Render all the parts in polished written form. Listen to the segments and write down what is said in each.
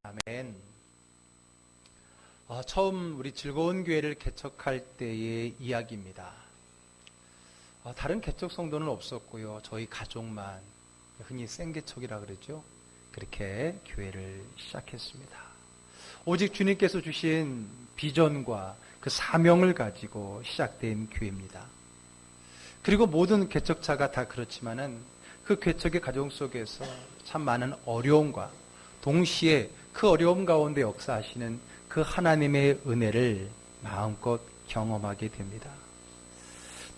아멘. 처음 우리 즐거운 교회를 개척할 때의 이야기입니다. 다른 개척 성도는 없었고요. 저희 가족만, 흔히 생개척이라 그러죠. 그렇게 교회를 시작했습니다. 오직 주님께서 주신 비전과 그 사명을 가지고 시작된 교회입니다. 그리고 모든 개척자가 다 그렇지만은 그 개척의 과정 속에서 참 많은 어려움과 동시에 그 어려움 가운데 역사하시는 그 하나님의 은혜를 마음껏 경험하게 됩니다.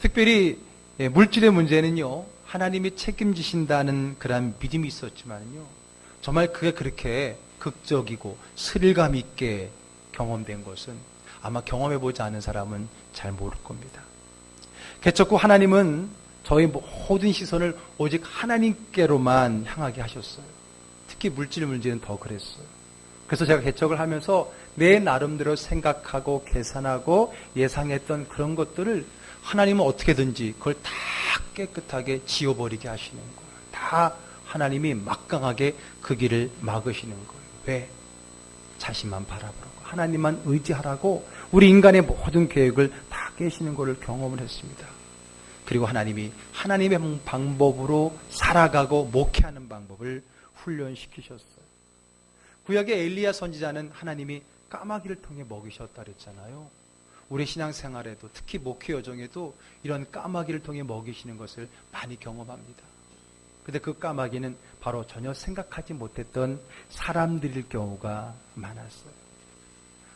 특별히 물질의 문제는요, 하나님이 책임지신다는 그런 믿음이 있었지만요, 정말 그게 그렇게 극적이고 스릴감 있게 경험된 것은 아마 경험해보지 않은 사람은 잘 모를 겁니다. 개척 후 하나님은 저희 모든 시선을 오직 하나님께로만 향하게 하셨어요. 특히 물질 문제는 더 그랬어요. 그래서 제가 개척을 하면서 내 나름대로 생각하고 계산하고 예상했던 그런 것들을 하나님은 어떻게든지 그걸 다 깨끗하게 지워버리게 하시는 거예요. 다 하나님이 막강하게 그 길을 막으시는 거예요. 왜? 자신만 바라보라고, 하나님만 의지하라고 우리 인간의 모든 계획을 다 깨시는 것을 경험을 했습니다. 그리고 하나님이 하나님의 방법으로 살아가고 목회하는 방법을 훈련시키셨어요. 구약의 엘리야 선지자는 하나님이 까마귀를 통해 먹이셨다 그랬잖아요. 우리 신앙생활에도 특히 목회 여정에도 이런 까마귀를 통해 먹이시는 것을 많이 경험합니다. 그런데 그 까마귀는 바로 전혀 생각하지 못했던 사람들일 경우가 많았어요.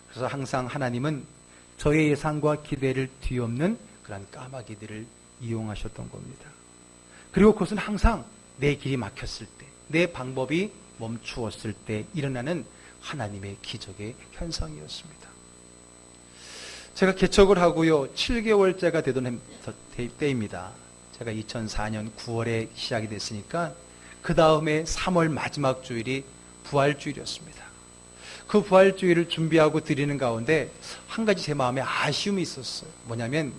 그래서 항상 하나님은 저의 예상과 기대를 뒤엎는 그런 까마귀들을 이용하셨던 겁니다. 그리고 그것은 항상 내 길이 막혔을 때, 내 방법이 멈추었을 때 일어나는 하나님의 기적의 현상이었습니다. 제가 개척을 하고요, 7개월째가 되던 때입니다. 제가 2004년 9월에 시작이 됐으니까 그 다음에 3월 마지막 주일이 부활주일이었습니다. 그 부활주일을 준비하고 드리는 가운데 한 가지 제 마음에 아쉬움이 있었어요. 뭐냐면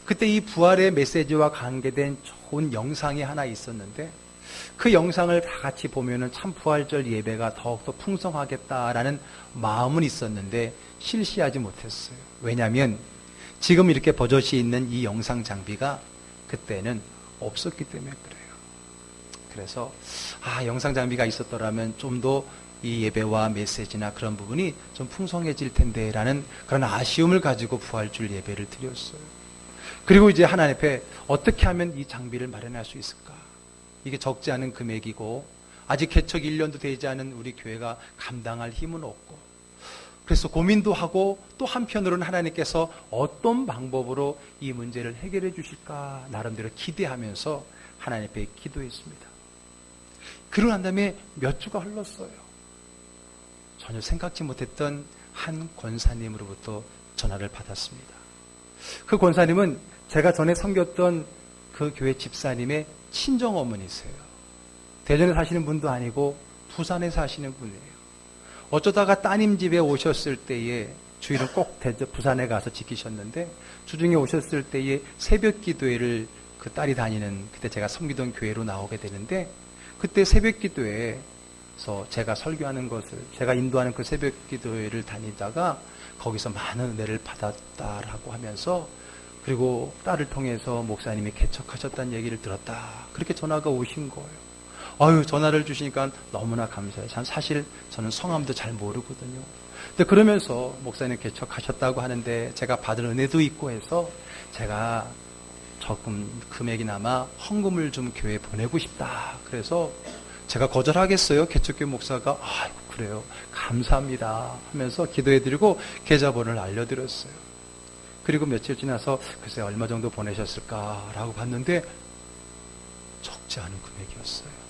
그때 이 부활의 메시지와 관계된 좋은 영상이 하나 있었는데 그 영상을 다 같이 보면은 참 부활절 예배가 더욱더 풍성하겠다라는 마음은 있었는데 실시하지 못했어요. 왜냐하면 지금 이렇게 버젓이 있는 이 영상 장비가 그때는 없었기 때문에 그래요. 그래서 영상 장비가 있었더라면 좀 더 이 예배와 메시지나 그런 부분이 좀 풍성해질 텐데 라는 그런 아쉬움을 가지고 부활절 예배를 드렸어요. 그리고 이제 하나님 앞에 어떻게 하면 이 장비를 마련할 수 있을까? 이게 적지 않은 금액이고 아직 개척 1년도 되지 않은 우리 교회가 감당할 힘은 없고, 그래서 고민도 하고 또 한편으로는 하나님께서 어떤 방법으로 이 문제를 해결해 주실까 나름대로 기대하면서 하나님 앞에 기도했습니다. 그러고 난 다음에 몇 주가 흘렀어요. 전혀 생각지 못했던 한 권사님으로부터 전화를 받았습니다. 그 권사님은 제가 전에 섬겼던 그 교회 집사님의 친정어머니세요. 대전에 사시는 분도 아니고 부산에 사시는 분이에요. 어쩌다가 따님 집에 오셨을 때에 주일은 꼭 부산에 가서 지키셨는데 주중에 오셨을 때에 새벽 기도회를 그 딸이 다니는 그때 제가 섬기던 교회로 나오게 되는데 그때 새벽 기도회에서 제가 설교하는 것을 제가 인도하는 그 새벽 기도회를 다니다가 거기서 많은 은혜를 받았다라고 하면서 그리고 딸을 통해서 목사님이 개척하셨다는 얘기를 들었다. 그렇게 전화가 오신 거예요. 전화를 주시니까 너무나 감사해요. 사실 저는 성함도 잘 모르거든요. 근데 그러면서 목사님 개척하셨다고 하는데 제가 받은 은혜도 있고 해서 제가 조금 금액이나마 헌금을 좀 교회에 보내고 싶다. 그래서 제가 거절하겠어요? 개척교회 목사가 그래요. 감사합니다 하면서 기도해드리고 계좌번호를 알려드렸어요. 그리고 며칠 지나서 글쎄 얼마 정도 보내셨을까라고 봤는데 적지 않은 금액이었어요.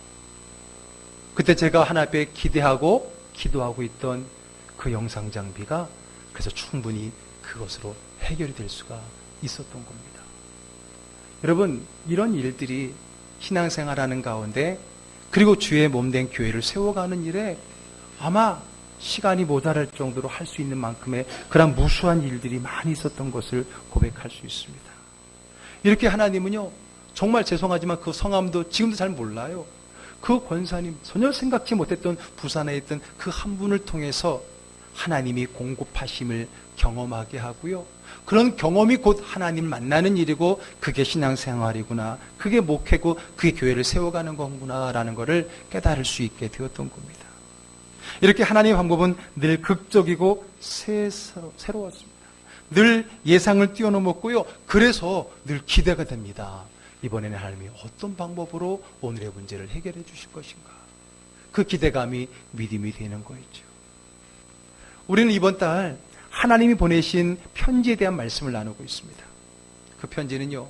그때 제가 하나님 앞에 기대하고 기도하고 있던 그 영상 장비가 그래서 충분히 그것으로 해결이 될 수가 있었던 겁니다. 여러분, 이런 일들이 신앙생활하는 가운데 그리고 주의 몸된 교회를 세워가는 일에 아마 시간이 모자랄 정도로 할 수 있는 만큼의 그런 무수한 일들이 많이 있었던 것을 고백할 수 있습니다. 이렇게 하나님은요, 정말 죄송하지만 그 성함도 지금도 잘 몰라요. 그 권사님, 전혀 생각지 못했던 부산에 있던 그 한 분을 통해서 하나님이 공급하심을 경험하게 하고요. 그런 경험이 곧 하나님 만나는 일이고 그게 신앙생활이구나, 그게 목회고 그게 교회를 세워가는 거구나라는 것을 깨달을 수 있게 되었던 겁니다. 이렇게 하나님의 방법은 늘 극적이고 새로웠습니다. 늘 예상을 뛰어넘었고요. 그래서 늘 기대가 됩니다. 이번에는 하나님이 어떤 방법으로 오늘의 문제를 해결해 주실 것인가. 그 기대감이 믿음이 되는 거였죠. 우리는 이번 달 하나님이 보내신 편지에 대한 말씀을 나누고 있습니다. 그 편지는요,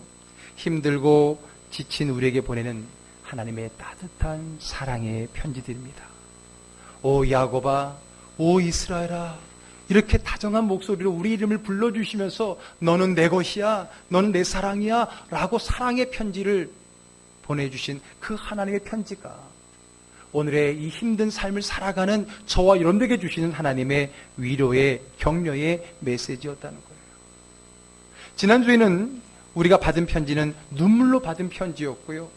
힘들고 지친 우리에게 보내는 하나님의 따뜻한 사랑의 편지들입니다. 오 야곱아, 오 이스라엘아, 이렇게 다정한 목소리로 우리 이름을 불러주시면서 너는 내 것이야, 너는 내 사랑이야 라고 사랑의 편지를 보내주신 그 하나님의 편지가 오늘의 이 힘든 삶을 살아가는 저와 여러분들에게 주시는 하나님의 위로의 격려의 메시지였다는 거예요. 지난주에는 우리가 받은 편지는 눈물로 받은 편지였고요.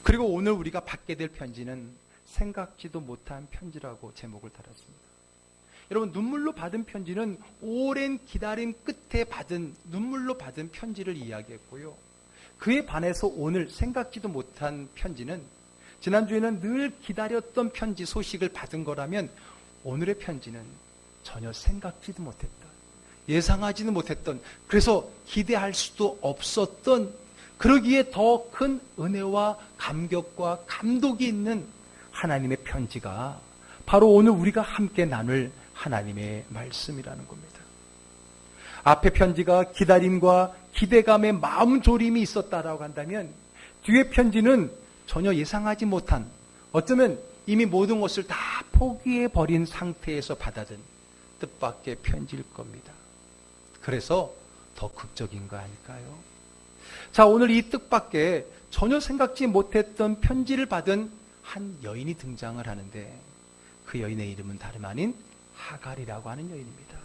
그리고 오늘 우리가 받게 될 편지는 생각지도 못한 편지라고 제목을 달았습니다. 여러분, 눈물로 받은 편지는 오랜 기다림 끝에 받은, 눈물로 받은 편지를 이야기했고요. 그에 반해서 오늘 생각지도 못한 편지는, 지난주에는 늘 기다렸던 편지 소식을 받은 거라면 오늘의 편지는 전혀 생각지도 못했던, 예상하지도 못했던, 그래서 기대할 수도 없었던, 그러기에 더 큰 은혜와 감격과 감독이 있는 하나님의 편지가 바로 오늘 우리가 함께 나눌 하나님의 말씀이라는 겁니다. 앞에 편지가 기다림과 기대감의 마음 졸임이 있었다라고 한다면 뒤에 편지는 전혀 예상하지 못한, 어쩌면 이미 모든 것을 다 포기해버린 상태에서 받아든 뜻밖의 편지일 겁니다. 그래서 더 극적인 거 아닐까요? 자, 오늘 이 뜻밖의 전혀 생각지 못했던 편지를 받은 한 여인이 등장을 하는데 그 여인의 이름은 다름 아닌 하갈이라고 하는 여인입니다.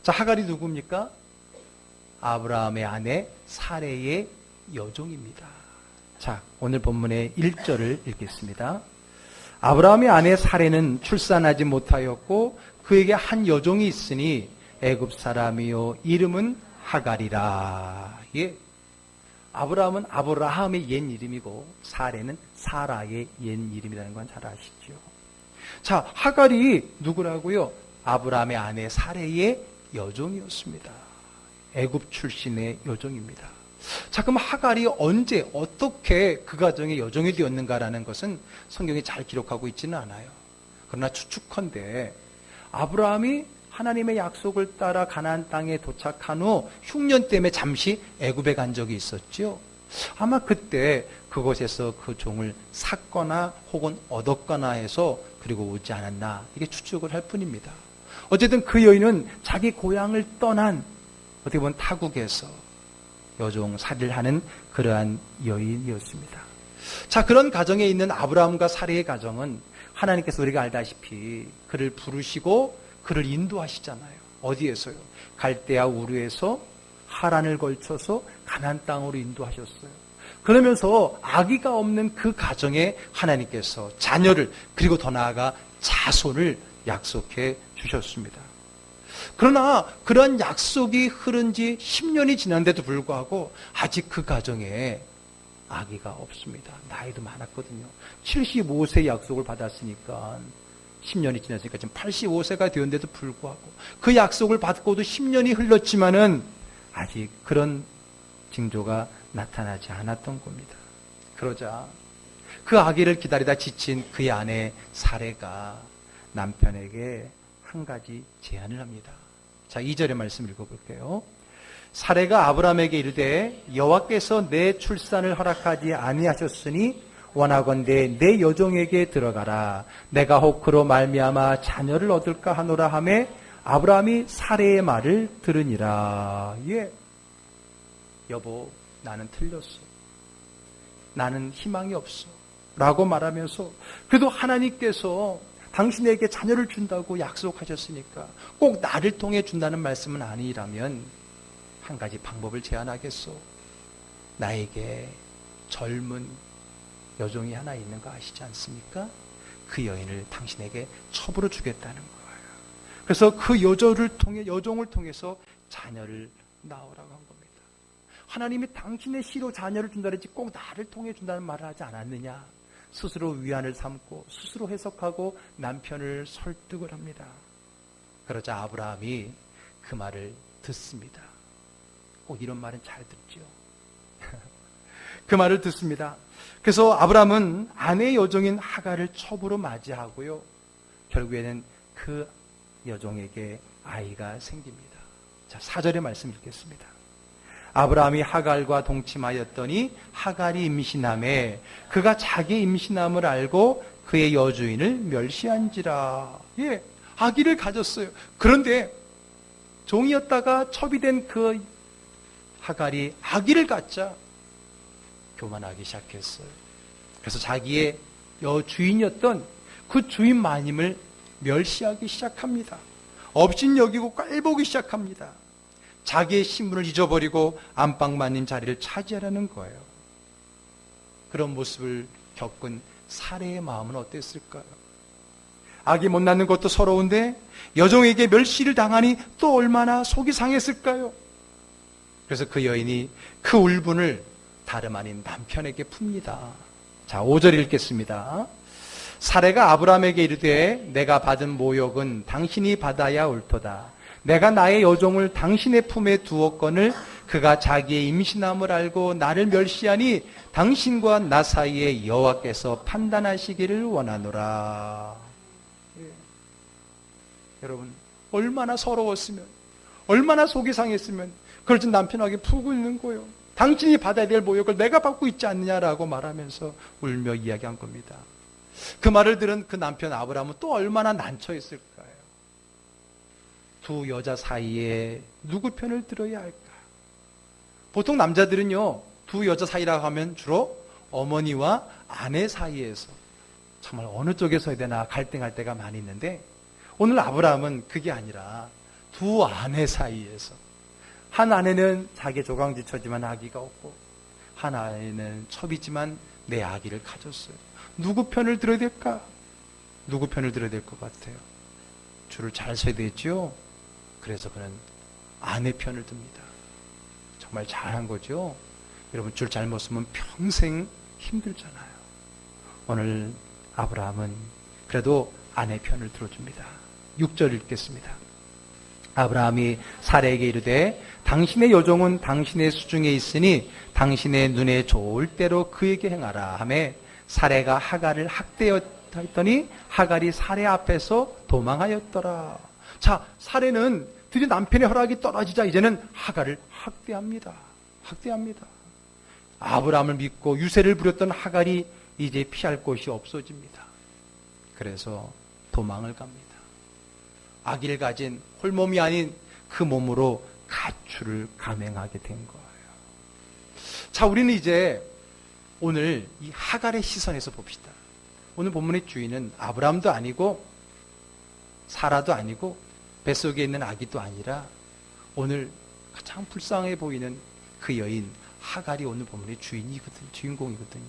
자, 하갈이 누굽니까? 아브라함의 아내 사레의 여종입니다. 자, 오늘 본문의 1절을 읽겠습니다. 아브라함의 아내 사레는 출산하지 못하였고 그에게 한 여종이 있으니 애굽 사람이요 이름은 하갈이라. 예. 아브라함은 아브라함의 옛 이름이고 사레는 사라의 옛 이름이라는 건 잘 아시죠? 자, 하갈이 누구라고요? 아브라함의 아내 사레의 여종이었습니다. 애굽 출신의 여종입니다. 자, 그럼 하갈이 언제 어떻게 그 가정의 여종이 되었는가라는 것은 성경이 잘 기록하고 있지는 않아요. 그러나 추측컨대 아브라함이 하나님의 약속을 따라 가나안 땅에 도착한 후 흉년 때문에 잠시 애굽에 간 적이 있었죠. 아마 그때 그곳에서 그 종을 샀거나 혹은 얻었거나 해서 그리고 오지 않았나, 이게 추측을 할 뿐입니다. 어쨌든 그 여인은 자기 고향을 떠난 어떻게 보면 타국에서 여종 살이를 하는 그러한 여인이었습니다. 자, 그런 가정에 있는 아브라함과 사레의 가정은 하나님께서 우리가 알다시피 그를 부르시고 그를 인도하시잖아요. 어디에서요? 갈대아 우르에서 하란을 걸쳐서 가나안 땅으로 인도하셨어요. 그러면서 아기가 없는 그 가정에 하나님께서 자녀를, 그리고 더 나아가 자손을 약속해 주셨습니다. 그러나 그런 약속이 흐른 지 10년이 지난데도 불구하고 아직 그 가정에 아기가 없습니다. 나이도 많았거든요. 75세 약속을 받았으니까 10년이 지났으니까 지금 85세가 되었는데도 불구하고 그 약속을 받고도 10년이 흘렀지만은 아직 그런 징조가 나타나지 않았던 겁니다. 그러자 그 아기를 기다리다 지친 그의 아내 사레가 남편에게 한 가지 제안을 합니다. 자, 2절의 말씀 읽어볼게요. 사레가 아브라함에게 이르되 여호와께서 내 출산을 허락하지 아니하셨으니 원하건대 내 여종에게 들어가라. 내가 혹 그로 말미암아 자녀를 얻을까 하노라 하매 아브라함이 사레의 말을 들으니라. 예, 여보, 나는 틀렸어. 나는 희망이 없어. 라고 말하면서 그래도 하나님께서 당신에게 자녀를 준다고 약속하셨으니까 꼭 나를 통해 준다는 말씀은 아니라면 한 가지 방법을 제안하겠소. 나에게 젊은 여종이 하나 있는 거 아시지 않습니까? 그 여인을 당신에게 첩으로 주겠다는 거예요. 그래서 그 여종을 통해서 자녀를 낳으라고 한 겁니다. 하나님이 당신의 씨로 자녀를 준다 그랬지 꼭 나를 통해 준다는 말을 하지 않았느냐? 스스로 위안을 삼고 스스로 해석하고 남편을 설득을 합니다. 그러자 아브라함이 그 말을 듣습니다. 꼭 이런 말은 잘 듣죠. 그 말을 듣습니다. 그래서 아브라함은 아내 여종인 하갈을 첩으로 맞이하고요. 결국에는 그 여종에게 아이가 생깁니다. 자, 4절의 말씀 읽겠습니다. 아브라함이 하갈과 동침하였더니 하갈이 임신함에 그가 자기 임신함을 알고 그의 여주인을 멸시한지라. 예, 아기를 가졌어요. 그런데 종이었다가 첩이 된 그 하갈이 아기를 갖자 교만하기 시작했어요. 그래서 자기의 여주인이었던 그 주인 마님을 멸시하기 시작합니다. 업신여기고 깔보기 시작합니다. 자기의 신분을 잊어버리고 안방마님 자리를 차지하려는 거예요. 그런 모습을 겪은 사례의 마음은 어땠을까요? 아기 못 낳는 것도 서러운데 여종에게 멸시를 당하니 또 얼마나 속이 상했을까요? 그래서 그 여인이 그 울분을 다름 아닌 남편에게 풉니다. 자, 5절 읽겠습니다. 사레가 아브라함에게 이르되 내가 받은 모욕은 당신이 받아야 옳도다. 내가 나의 여종을 당신의 품에 두었거늘 그가 자기의 임신함을 알고 나를 멸시하니 당신과 나 사이에 여호와께서 판단하시기를 원하노라. 예. 여러분, 얼마나 서러웠으면, 얼마나 속이 상했으면 그걸 좀 남편에게 풀고 있는 거예요. 당신이 받아야 될 모욕을 내가 받고 있지 않느냐라고 말하면서 울며 이야기한 겁니다. 그 말을 들은 그 남편 아브라함은 또 얼마나 난처했을까요? 두 여자 사이에 누구 편을 들어야 할까? 보통 남자들은요, 두 여자 사이라고 하면 주로 어머니와 아내 사이에서 정말 어느 쪽에 서야 되나 갈등할 때가 많이 있는데 오늘 아브라함은 그게 아니라 두 아내 사이에서 한 아내는 자기 조강지처지만 아기가 없고 한 아내는 첩이지만 내 아기를 가졌어요. 누구 편을 들어야 될까? 누구 편을 들어야 될 것 같아요? 줄을 잘 서야 되죠? 그래서 그는 아내 편을 듭니다. 정말 잘한 거죠? 여러분, 줄 잘못 서면 평생 힘들잖아요. 오늘 아브라함은 그래도 아내 편을 들어줍니다. 6절 읽겠습니다. 아브라함이 사레에게 이르되 당신의 여종은 당신의 수중에 있으니 당신의 눈에 좋을 대로 그에게 행하라 하매 사레가 하갈을 학대했더니 하갈이 사레 앞에서 도망하였더라. 자, 사레는 드디어 남편의 허락이 떨어지자 이제는 하갈을 학대합니다. 아브라함을 믿고 유세를 부렸던 하갈이 이제 피할 곳이 없어집니다. 그래서 도망을 갑니다. 아기를 가진 홀몸이 아닌 그 몸으로 가출을 감행하게 된 거예요. 자, 우리는 이제 오늘 이 하갈의 시선에서 봅시다. 오늘 본문의 주인은 아브라함도 아니고 사라도 아니고 뱃속에 있는 아기도 아니라 오늘 가장 불쌍해 보이는 그 여인 하갈이 오늘 본문의 주인공이거든요.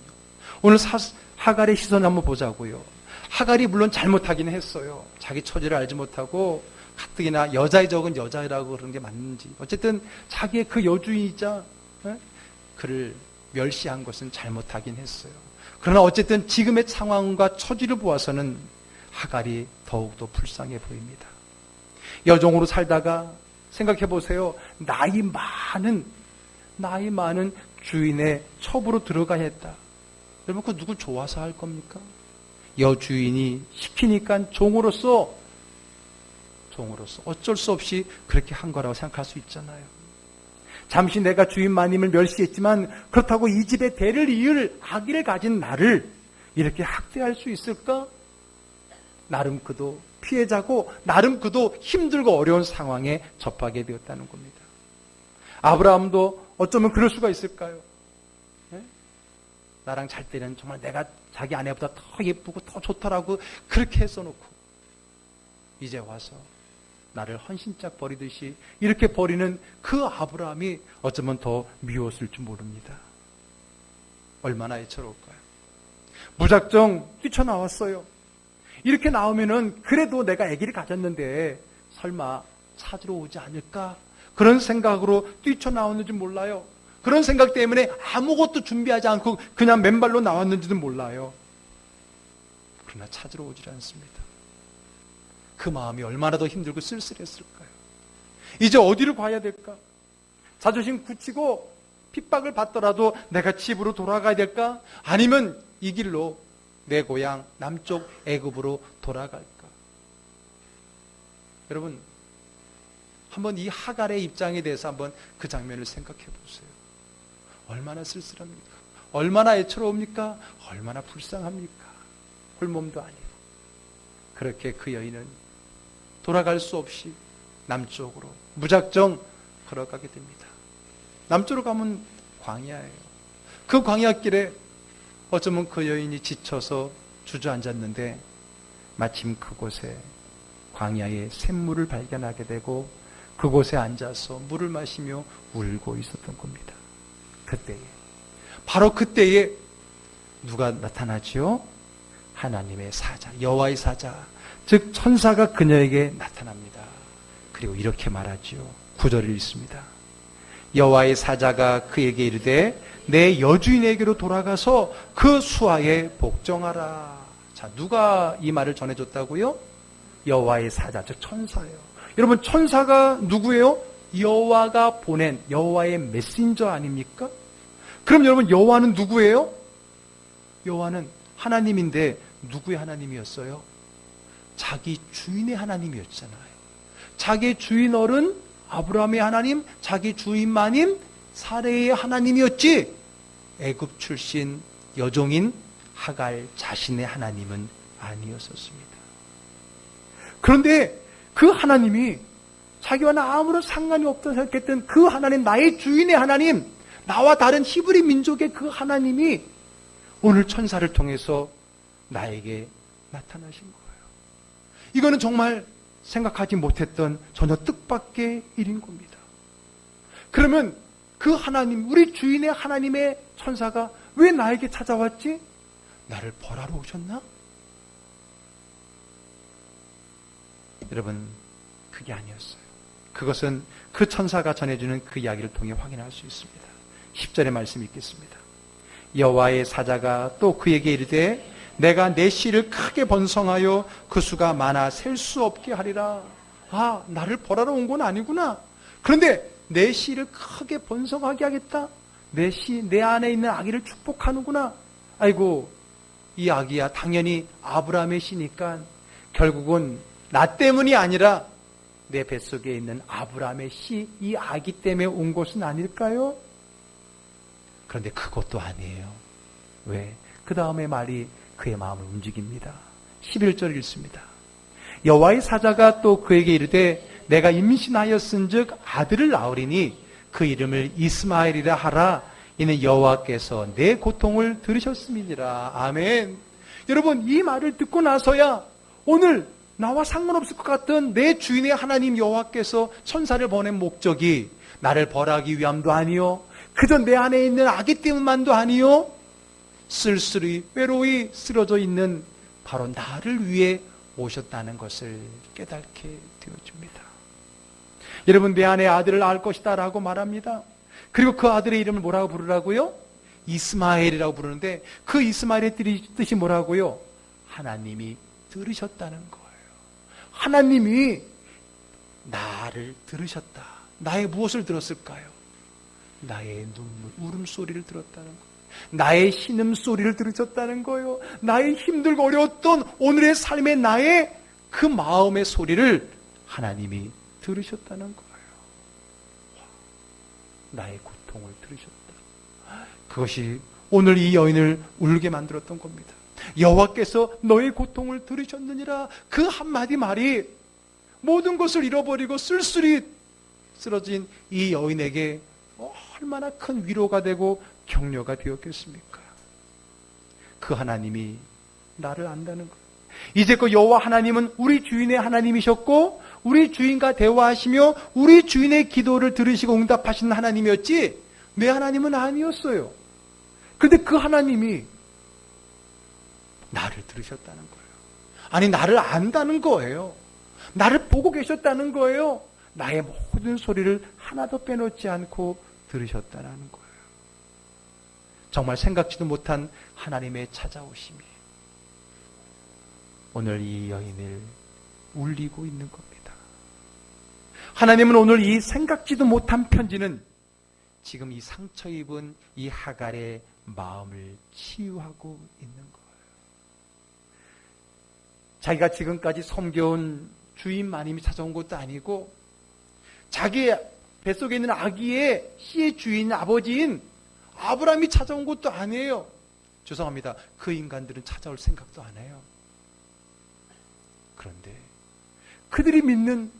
오늘 하갈의 시선을 한번 보자고요. 하갈이 물론 잘못하긴 했어요. 자기 처지를 알지 못하고 가뜩이나 여자의 적은 여자라고 그런 게 맞는지 어쨌든 자기의 그 여주인이자 그를 멸시한 것은 잘못하긴 했어요. 그러나 어쨌든 지금의 상황과 처지를 보아서는 하갈이 더욱더 불쌍해 보입니다. 여종으로 살다가 생각해 보세요. 나이 많은 주인의 첩으로 들어가야 했다. 여러분, 그 누굴 좋아서 할 겁니까? 여주인이 시키니까 종으로서 어쩔 수 없이 그렇게 한 거라고 생각할 수 있잖아요. 잠시 내가 주인 마님을 멸시했지만 그렇다고 이 집의 대를 이을 아기를 가진 나를 이렇게 학대할 수 있을까? 나름 그도 피해자고 나름 그도 힘들고 어려운 상황에 접하게 되었다는 겁니다. 아브라함도 어쩌면 그럴 수가 있을까요? 나랑 잘 때는 정말 내가 자기 아내보다 더 예쁘고 더 좋더라고 그렇게 했어놓고 이제 와서 나를 헌신짝 버리듯이 이렇게 버리는 그 아브라함이 어쩌면 더 미웠을 줄 모릅니다. 얼마나 애처로울까요? 무작정 뛰쳐나왔어요. 이렇게 나오면은 그래도 내가 아기를 가졌는데 설마 찾으러 오지 않을까? 그런 생각으로 뛰쳐나왔는지 몰라요. 그런 생각 때문에 아무것도 준비하지 않고 그냥 맨발로 나왔는지도 몰라요. 그러나 찾으러 오질 않습니다. 그 마음이 얼마나 더 힘들고 쓸쓸했을까요? 이제 어디를 가야 될까? 자존심 굳히고 핍박을 받더라도 내가 집으로 돌아가야 될까? 아니면 이 길로 내 고향 남쪽 애굽으로 돌아갈까? 여러분, 한번 이 하갈의 입장에 대해서 한번 그 장면을 생각해 보세요. 얼마나 쓸쓸합니까? 얼마나 애처로웁니까? 얼마나 불쌍합니까? 홀몸도 아니고. 그렇게 그 여인은 돌아갈 수 없이 남쪽으로 무작정 걸어가게 됩니다. 남쪽으로 가면 광야예요. 그 광야길에 어쩌면 그 여인이 지쳐서 주저앉았는데 마침 그곳에 광야에 샘물을 발견하게 되고 그곳에 앉아서 물을 마시며 울고 있었던 겁니다. 그때에, 바로 그때에 누가 나타나지요? 하나님의 사자, 여호와의 사자, 즉 천사가 그녀에게 나타납니다. 그리고 이렇게 말하지요. 9절을 읽습니다. 여호와의 사자가 그에게 이르되 내 여주인에게로 돌아가서 그 수하에 복종하라. 자, 누가 이 말을 전해줬다고요? 여호와의 사자, 즉 천사예요. 여러분, 천사가 누구예요? 여호와가 보낸 여호와의 메신저 아닙니까? 그럼 여러분, 여호와는 누구예요? 여호와는 하나님인데 누구의 하나님이었어요? 자기 주인의 하나님이었잖아요. 자기 주인 어른 아브라함의 하나님, 자기 주인 마님 사레의 하나님이었지, 애굽 출신 여종인 하갈 자신의 하나님은 아니었었습니다. 그런데 그 하나님이 자기와는 아무런 상관이 없다고 생각했던 그 하나님, 나의 주인의 하나님, 나와 다른 히브리 민족의 그 하나님이 오늘 천사를 통해서 나에게 나타나신 거예요. 이거는 정말 생각하지 못했던 전혀 뜻밖의 일인 겁니다. 그러면 그 하나님, 우리 주인의 하나님의 천사가 왜 나에게 찾아왔지? 나를 벌하러 오셨나? 여러분, 그게 아니었어요. 그것은 그 천사가 전해주는 그 이야기를 통해 확인할 수 있습니다. 10절의 말씀 읽겠습니다. 여호와의 사자가 또 그에게 이르되 내가 내 씨를 크게 번성하여 그 수가 많아 셀 수 없게 하리라. 아, 나를 벌하러 온 건 아니구나. 그런데 내 씨를 크게 번성하게 하겠다. 내 씨, 내 안에 있는 아기를 축복하는구나. 아이고, 이 아기야 당연히 아브라함의 씨니까 결국은 나 때문이 아니라 내 뱃속에 있는 아브라함의 씨, 이 아기 때문에 온 것은 아닐까요? 그런데 그것도 아니에요. 왜? 그 다음에 말이 그의 마음을 움직입니다. 11절 읽습니다. 여호와의 사자가 또 그에게 이르되 내가 임신하였은즉 아들을 낳으리니 그 이름을 이스마엘이라 하라. 이는 여호와께서 내 고통을 들으셨음이니라. 아멘. 여러분, 이 말을 듣고 나서야 오늘 나와 상관없을 것 같은 내 주인의 하나님 여호와께서 천사를 보낸 목적이 나를 벌하기 위함도 아니요, 그저 내 안에 있는 아기 때문만도 아니요, 쓸쓸히 외로이 쓰러져 있는 바로 나를 위해 오셨다는 것을 깨닫게 되어줍니다. 여러분, 내 안에 아들을 낳을 것이다 라고 말합니다. 그리고 그 아들의 이름을 뭐라고 부르라고요? 이스마엘이라고 부르는데 그 이스마엘의 뜻이 뭐라고요? 하나님이 들으셨다는 거예요. 하나님이 나를 들으셨다. 나의 무엇을 들었을까요? 나의 눈물, 울음소리를 들었다는 거예요. 나의 신음소리를 들으셨다는 거예요. 나의 힘들고 어려웠던 오늘의 삶의 나의 그 마음의 소리를 하나님이 들으셨다는 거예요. 나의 고통을 들으셨다. 그것이 오늘 이 여인을 울게 만들었던 겁니다. 여호와께서 너의 고통을 들으셨느니라. 그 한마디 말이 모든 것을 잃어버리고 쓸쓸히 쓰러진 이 여인에게 얼마나 큰 위로가 되고 격려가 되었겠습니까? 그 하나님이 나를 안다는 것. 이제껏 여호와 하나님은 우리 주인의 하나님이셨고 우리 주인과 대화하시며 우리 주인의 기도를 들으시고 응답하시는 하나님이었지 내 하나님은 아니었어요. 그런데 그 하나님이 나를 들으셨다는 거예요. 아니, 나를 안다는 거예요. 나를 보고 계셨다는 거예요. 나의 모든 소리를 하나도 빼놓지 않고 들으셨다는 거예요. 정말 생각지도 못한 하나님의 찾아오심이 오늘 이 여인을 울리고 있는 겁니다. 하나님은 오늘 이 생각지도 못한 편지는 지금 이 상처 입은 이 하갈의 마음을 치유하고 있는 거예요. 자기가 지금까지 섬겨온 주인 마님이 찾아온 것도 아니고 자기 뱃속에 있는 아기의 씨의 주인 아버지인 아브라함이 찾아온 것도 아니에요. 죄송합니다. 그 인간들은 찾아올 생각도 안 해요. 그런데 그들이 믿는,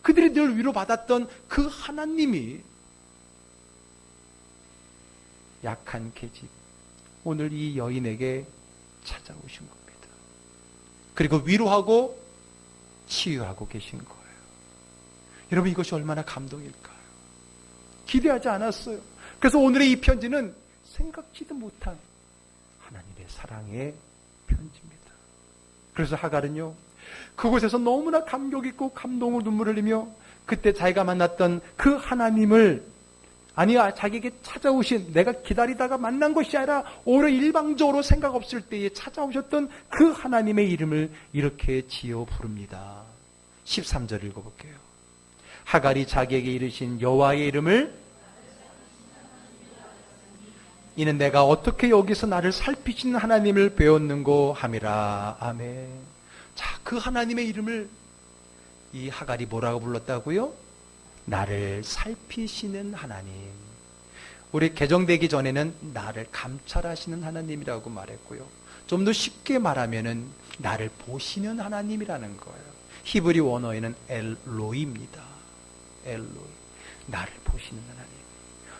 그들이 늘 위로받았던 그 하나님이 약한 계집, 오늘 이 여인에게 찾아오신 겁니다. 그리고 위로하고 치유하고 계신 거예요. 여러분, 이것이 얼마나 감동일까요? 기대하지 않았어요. 그래서 오늘의 이 편지는 생각지도 못한 하나님의 사랑의 편지입니다. 그래서 하갈은요, 그곳에서 너무나 감격 있고 감동으로 눈물을 흘리며 그때 자기가 만났던 그 하나님을, 아니야, 자기에게 찾아오신, 내가 기다리다가 만난 것이 아니라 오히려 일방적으로 생각 없을 때에 찾아오셨던 그 하나님의 이름을 이렇게 지어 부릅니다. 13절 읽어볼게요. 하갈이 자기에게 이르신 여호와의 이름을, 이는 내가 어떻게 여기서 나를 살피시는 하나님을 배웠는고 함이라. 아멘. 자, 그 하나님의 이름을 이 하갈이 뭐라고 불렀다고요? 나를 살피시는 하나님. 우리 개정되기 전에는 나를 감찰하시는 하나님이라고 말했고요. 좀 더 쉽게 말하면은 나를 보시는 하나님이라는 거예요. 히브리 원어에는 엘로이입니다. 엘로이. 나를 보시는 하나님.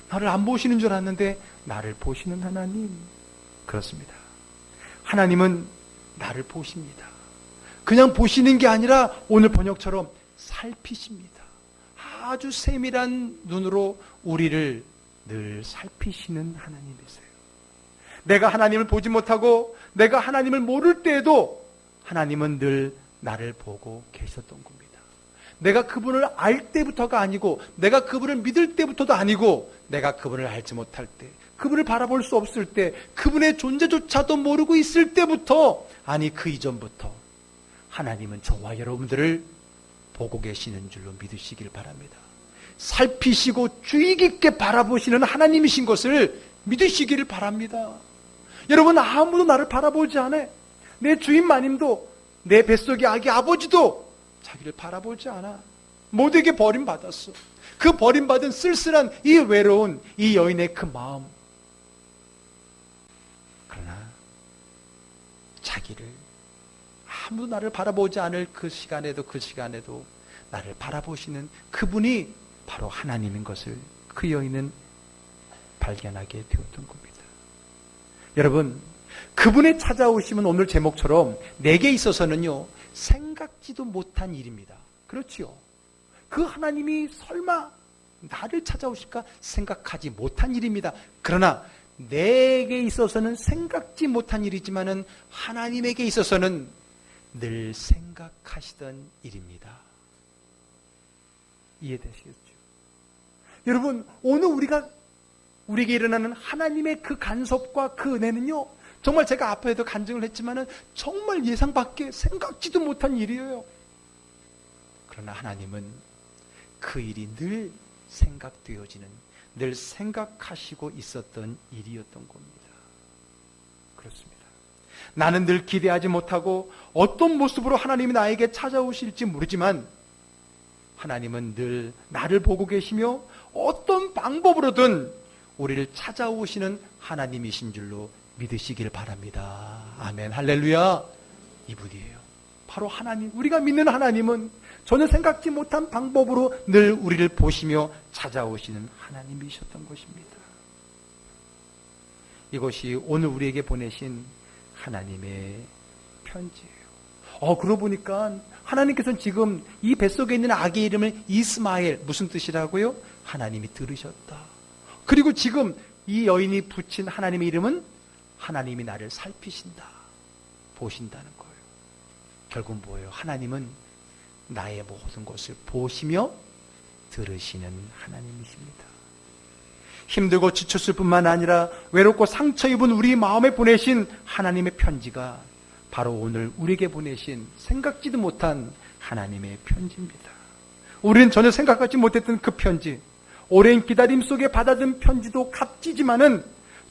나를 안 보시는 줄 알았는데 나를 보시는 하나님. 그렇습니다. 하나님은 나를 보십니다. 그냥 보시는 게 아니라 오늘 번역처럼 살피십니다. 아주 세밀한 눈으로 우리를 늘 살피시는 하나님이세요. 내가 하나님을 보지 못하고 내가 하나님을 모를 때에도 하나님은 늘 나를 보고 계셨던 겁니다. 내가 그분을 알 때부터가 아니고, 내가 그분을 믿을 때부터도 아니고, 내가 그분을 알지 못할 때, 그분을 바라볼 수 없을 때, 그분의 존재조차도 모르고 있을 때부터, 아니 그 이전부터 하나님은 저와 여러분들을 보고 계시는 줄로 믿으시길 바랍니다. 살피시고 주의 깊게 바라보시는 하나님이신 것을 믿으시기를 바랍니다. 여러분, 아무도 나를 바라보지 않아. 내 주인 마님도, 내 뱃속의 아기 아버지도 자기를 바라보지 않아. 모두에게 버림받았어. 그 버림받은 쓸쓸한 이 외로운 이 여인의 그 마음. 그러나 자기를, 아무도 나를 바라보지 않을 그 시간에도 나를 바라보시는 그분이 바로 하나님인 것을 그 여인은 발견하게 되었던 겁니다. 여러분, 그분의 찾아오심은 오늘 제목처럼 내게 있어서는요, 생각지도 못한 일입니다. 그렇지요. 그 하나님이 설마 나를 찾아오실까 생각하지 못한 일입니다. 그러나 내게 있어서는 생각지 못한 일이지만은 하나님에게 있어서는 늘 생각하시던 일입니다. 이해되시겠죠? 여러분, 오늘 우리에게 일어나는 하나님의 그 간섭과 그 은혜는요, 정말 제가 앞에도 간증을 했지만은 정말 예상 밖에 생각지도 못한 일이에요. 그러나 하나님은 그 일이 늘 생각되어지는, 늘 생각하시고 있었던 일이었던 겁니다. 그렇습니다. 나는 늘 기대하지 못하고 어떤 모습으로 하나님이 나에게 찾아오실지 모르지만 하나님은 늘 나를 보고 계시며 어떤 방법으로든 우리를 찾아오시는 하나님이신 줄로 믿으시길 바랍니다. 아멘. 할렐루야. 이분이에요. 바로 하나님. 우리가 믿는 하나님은 전혀 생각지 못한 방법으로 늘 우리를 보시며 찾아오시는 하나님이셨던 것입니다. 이것이 오늘 우리에게 보내신 하나님의 편지예요. 그러고 보니까 하나님께서는 지금 이 뱃속에 있는 아기의 이름을 이스마엘, 무슨 뜻이라고요? 하나님이 들으셨다. 그리고 지금 이 여인이 붙인 하나님의 이름은 하나님이 나를 살피신다. 보신다는 거예요. 결국 뭐예요? 하나님은 나의 모든 것을 보시며 들으시는 하나님이십니다. 힘들고 지쳤을 뿐만 아니라 외롭고 상처 입은 우리 마음에 보내신 하나님의 편지가 바로 오늘 우리에게 보내신 생각지도 못한 하나님의 편지입니다. 우리는 전혀 생각하지 못했던 그 편지, 오랜 기다림 속에 받아든 편지도 값지지만은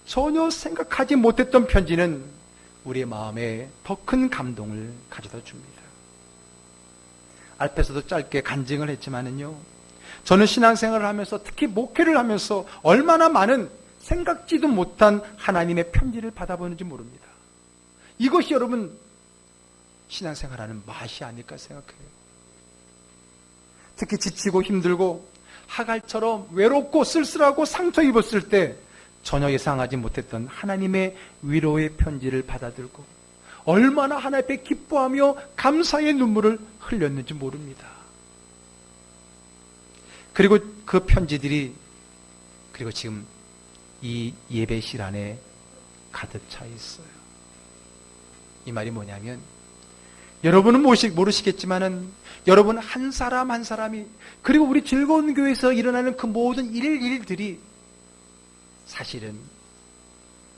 전혀 생각하지 못했던 편지는 우리의 마음에 더 큰 감동을 가져다 줍니다. 앞에서도 짧게 간증을 했지만은요, 저는 신앙생활을 하면서 특히 목회를 하면서 얼마나 많은 생각지도 못한 하나님의 편지를 받아보는지 모릅니다. 이것이 여러분 신앙생활하는 맛이 아닐까 생각해요. 특히 지치고 힘들고 하갈처럼 외롭고 쓸쓸하고 상처 입었을 때 전혀 예상하지 못했던 하나님의 위로의 편지를 받아들고 얼마나 하나님 앞에 기뻐하며 감사의 눈물을 흘렸는지 모릅니다. 그리고 그 편지들이 그리고 지금 이 예배실 안에 가득 차 있어요. 이 말이 뭐냐면 여러분은 모르시겠지만은 여러분 한 사람 한 사람이 그리고 우리 즐거운 교회에서 일어나는 그 모든 일들이 사실은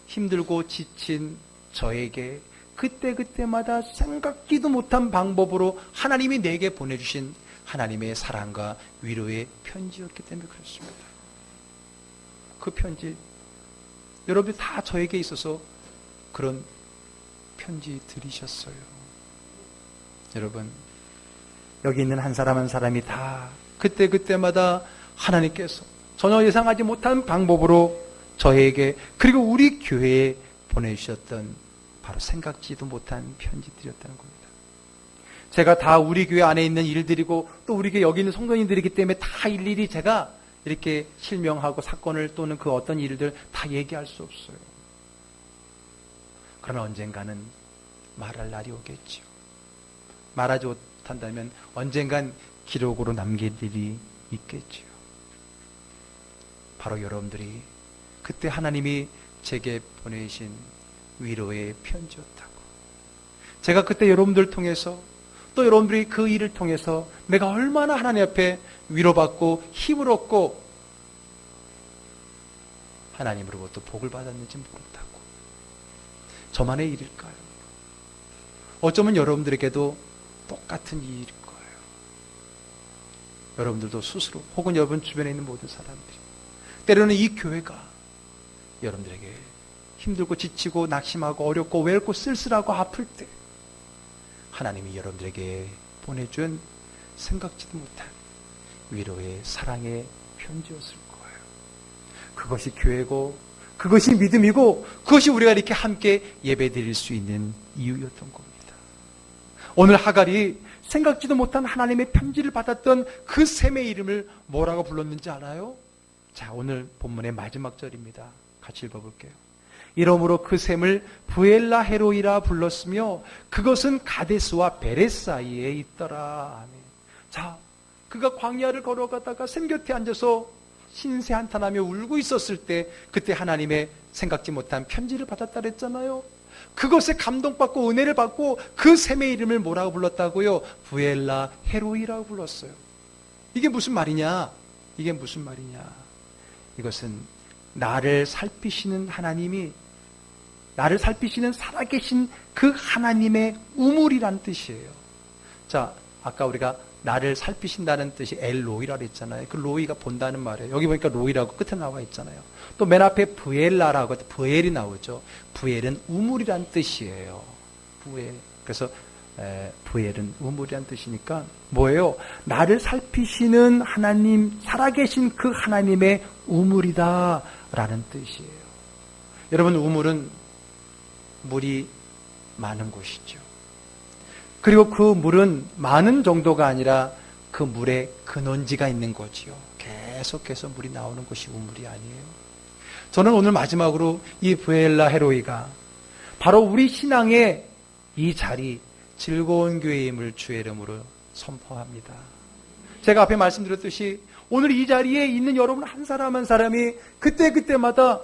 힘들고 지친 저에게 그때마다 생각지도 못한 방법으로 하나님이 내게 보내주신 하나님의 사랑과 위로의 편지였기 때문에 그렇습니다. 그 편지 여러분이 다 저에게 있어서 그런 편지 들으셨어요. 여러분 여기 있는 한 사람 한 사람이 다 그때마다 하나님께서 전혀 예상하지 못한 방법으로 저에게 그리고 우리 교회에 보내주셨던 바로 생각지도 못한 편지들이었다는 겁니다. 제가 다 우리 교회 안에 있는 일들이고 또 우리 교회 여기 있는 성도님들이기 때문에 다 일일이 제가 이렇게 실명하고 사건을 또는 그 어떤 일들 다 얘기할 수 없어요. 그러나 언젠가는 말할 날이 오겠죠. 말하지 못한다면 언젠간 기록으로 남길 일이 있겠죠. 바로 여러분들이 그때 하나님이 제게 보내신 위로의 편지였다고. 제가 그때 여러분들 통해서 또 여러분들이 그 일을 통해서 내가 얼마나 하나님 앞에 위로받고 힘을 얻고 하나님으로부터 복을 받았는지 모른다고. 저만의 일일까요? 어쩌면 여러분들에게도 똑같은 일일 거예요. 여러분들도 스스로 혹은 여러분 주변에 있는 모든 사람들이 때로는 이 교회가 여러분들에게 힘들고 지치고 낙심하고 어렵고 외롭고 쓸쓸하고 아플 때 하나님이 여러분들에게 보내준 생각지도 못한 위로의 사랑의 편지였을 거예요. 그것이 교회고 그것이 믿음이고 그것이 우리가 이렇게 함께 예배드릴 수 있는 이유였던 겁니다. 오늘 하갈이 생각지도 못한 하나님의 편지를 받았던 그 셈의 이름을 뭐라고 불렀는지 알아요? 자, 오늘 본문의 마지막 절입니다. 같이 읽어볼게요. 이러므로 그 셈을 부엘라 헤로이라 불렀으며 그것은 가데스와 베레 사이에 있더라. 아멘. 자, 그가 광야를 걸어가다가 샘 곁에 앉아서 신세 한탄하며 울고 있었을 때 그때 하나님의 생각지 못한 편지를 받았다 그랬잖아요. 그것에 감동받고 은혜를 받고 그 셈의 이름을 뭐라고 불렀다고요? 부엘라 헤로이라고 불렀어요. 이게 무슨 말이냐? 이게 무슨 말이냐? 이것은 나를 살피시는 하나님이 나를 살피시는 살아계신 그 하나님의 우물이란 뜻이에요. 자, 아까 우리가 나를 살피신다는 뜻이 엘로이라고 했잖아요. 그 로이가 본다는 말이에요. 여기 보니까 로이라고 끝에 나와 있잖아요. 또 맨 앞에 부엘라라고 부엘이 나오죠. 부엘은 우물이란 뜻이에요. 부엘. 그래서 부엘은 우물이란 뜻이니까 뭐예요? 나를 살피시는 하나님, 살아계신 그 하나님의 우물이다 라는 뜻이에요. 여러분, 우물은 물이 많은 곳이죠. 그리고 그 물은 많은 정도가 아니라 그 물에 근원지가 있는 거지요. 계속해서 물이 나오는 곳이 우물이 아니에요. 저는 오늘 마지막으로 이 부엘라 헤로이가 바로 우리 신앙의 이 자리, 즐거운 교회임을 주의 이름으로 선포합니다. 제가 앞에 말씀드렸듯이 오늘 이 자리에 있는 여러분 한 사람 한 사람이 그때마다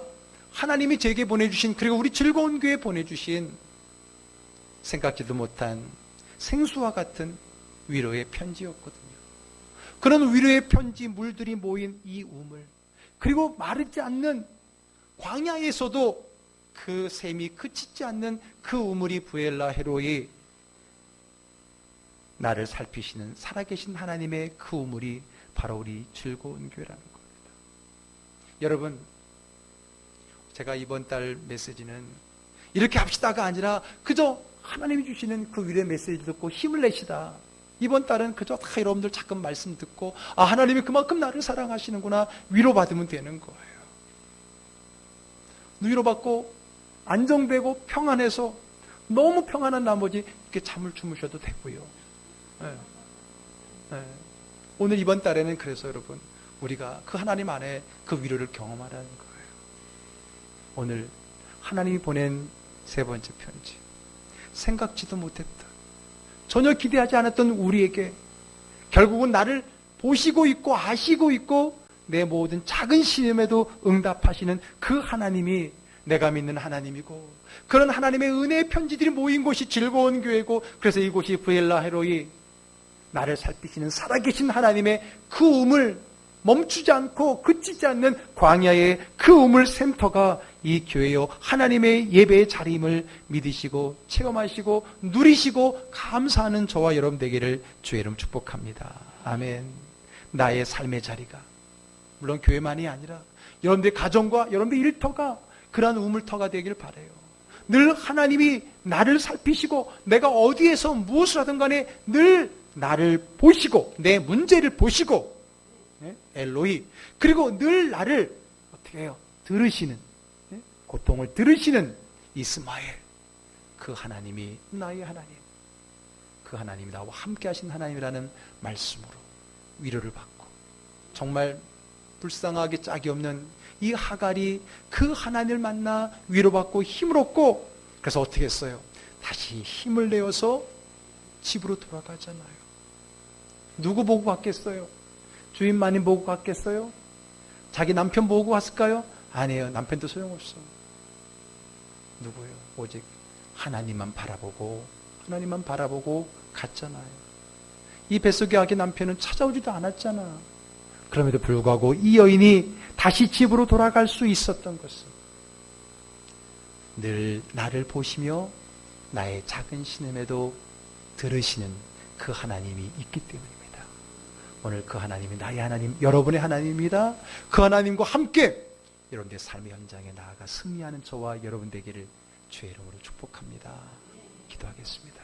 하나님이 제게 보내주신 그리고 우리 즐거운 교회에 보내주신 생각지도 못한 생수와 같은 위로의 편지였거든요. 그런 위로의 편지 물들이 모인 이 우물, 그리고 마르지 않는 광야에서도 그 샘이 그치지 않는 그 우물이 부엘라 헤로이, 나를 살피시는 살아계신 하나님의 그 우물이 바로 우리 즐거운 교회라는 겁니다. 여러분, 제가 이번 달 메시지는 이렇게 합시다가 아니라 그저 하나님이 주시는 그 위로의 메시지 듣고 힘을 내시다. 이번 달은 그저 다 여러분들 잠깐 말씀 듣고, 아, 하나님이 그만큼 나를 사랑하시는구나, 위로받으면 되는 거예요. 위로받고 안정되고 평안해서 너무 평안한 나머지 이렇게 잠을 주무셔도 되고요. 네. 네. 오늘 이번 달에는 그래서 여러분, 우리가 그 하나님 안에 그 위로를 경험하라는 거예요. 오늘 하나님이 보낸 세 번째 편지, 생각지도 못했던, 전혀 기대하지 않았던 우리에게 결국은 나를 보시고 있고 아시고 있고 내 모든 작은 시험에도 응답하시는 그 하나님이 내가 믿는 하나님이고, 그런 하나님의 은혜의 편지들이 모인 곳이 즐거운 교회고, 그래서 이곳이 부엘라 헤로이, 나를 살피시는 살아계신 하나님의 그 우물, 멈추지 않고 그치지 않는 광야의 그 우물 샘터가 이 교회요, 하나님의 예배의 자리임을 믿으시고 체험하시고 누리시고 감사하는 저와 여러분 되기를 주의 이름 축복합니다. 아멘. 나의 삶의 자리가 물론 교회만이 아니라 여러분들의 가정과 여러분들의 일터가 그러한 우물터가 되길 바라요. 늘 하나님이 나를 살피시고 내가 어디에서 무엇을 하든 간에 늘 나를 보시고 내 문제를 보시고, 엘로이, 그리고 늘 나를 어떻게 해요? 들으시는, 고통을 들으시는 이스마엘, 그 하나님이 나의 하나님, 그 하나님이 나와 함께 하신 하나님이라는 말씀으로 위로를 받고, 정말 불쌍하게 짝이 없는 이 하갈이 그 하나님을 만나 위로받고 힘을 얻고, 그래서 어떻게 했어요? 다시 힘을 내어서 집으로 돌아가잖아요. 누구 보고 갔겠어요? 주인 마님 보고 갔겠어요? 자기 남편 보고 갔을까요? 아니에요. 남편도 소용없어. 누구예요? 오직 하나님만 바라보고 갔잖아요. 이 뱃속에 아기 남편은 찾아오지도 않았잖아. 그럼에도 불구하고 이 여인이 다시 집으로 돌아갈 수 있었던 것은 늘 나를 보시며 나의 작은 신음에도 들으시는 그 하나님이 있기 때문입니다. 오늘 그 하나님이 나의 하나님, 여러분의 하나님입니다. 그 하나님과 함께 여러분들의 삶의 현장에 나아가 승리하는 저와 여러분 되기를 주의 이름으로 축복합니다. 기도하겠습니다.